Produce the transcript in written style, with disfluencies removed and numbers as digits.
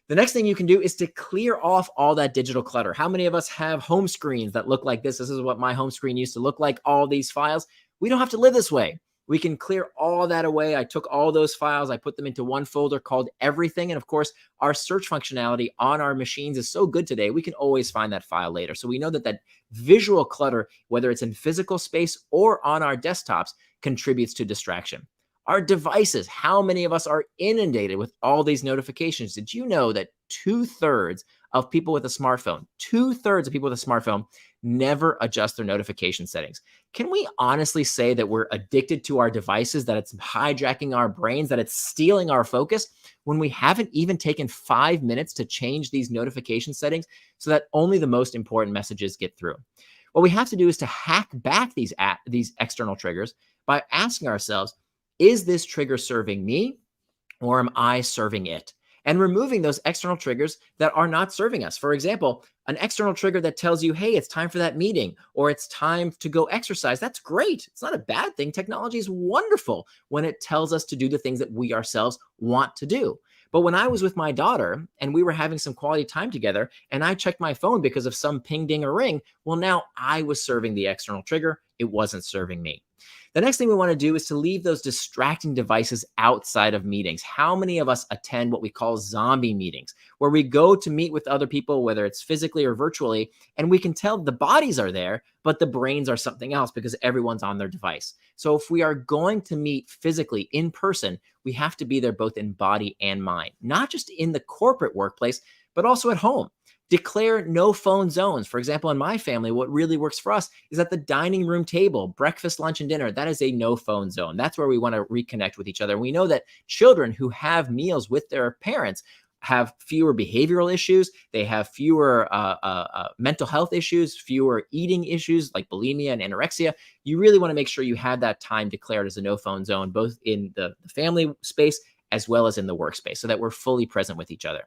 The next thing you can do is to clear off all that digital clutter. How many of us have home screens that look like this? This is what my home screen used to look like, all these files. We don't have to live this way. We can clear all that away. I took all those files, I put them into one folder called everything. And of course, our search functionality on our machines is so good today, we can always find that file later. So we know that that visual clutter, whether it's in physical space or on our desktops, contributes to distraction. Our devices, how many of us are inundated with all these notifications? Did you know that two-thirds of people with a smartphone, two-thirds of people with a smartphone never adjust their notification settings? Can we honestly say that we're addicted to our devices, that it's hijacking our brains, that it's stealing our focus when we haven't even taken 5 minutes to change these notification settings so that only the most important messages get through? What we have to do is to hack back these external triggers by asking ourselves, is this trigger serving me or am I serving it? And removing those external triggers that are not serving us. For example, an external trigger that tells you, hey, it's time for that meeting or it's time to go exercise. That's great. It's not a bad thing. Technology is wonderful when it tells us to do the things that we ourselves want to do. But when I was with my daughter and we were having some quality time together and I checked my phone because of some ping, ding, or ring, well, now I was serving the external trigger. It wasn't serving me. The next thing we want to do is to leave those distracting devices outside of meetings. How many of us attend what we call zombie meetings, where we go to meet with other people, whether it's physically or virtually, and we can tell the bodies are there, but the brains are something else because everyone's on their device. So if we are going to meet physically in person, we have to be there both in body and mind, not just in the corporate workplace, but also at home. Declare no phone zones. For example, in my family, what really works for us is at the dining room table, breakfast, lunch, and dinner. That is a no phone zone. That's where we want to reconnect with each other. We know that children who have meals with their parents have fewer behavioral issues. They have fewer mental health issues, fewer eating issues like bulimia and anorexia. You really want to make sure you have that time declared as a no phone zone, both in the family space as well as in the workspace, so that we're fully present with each other.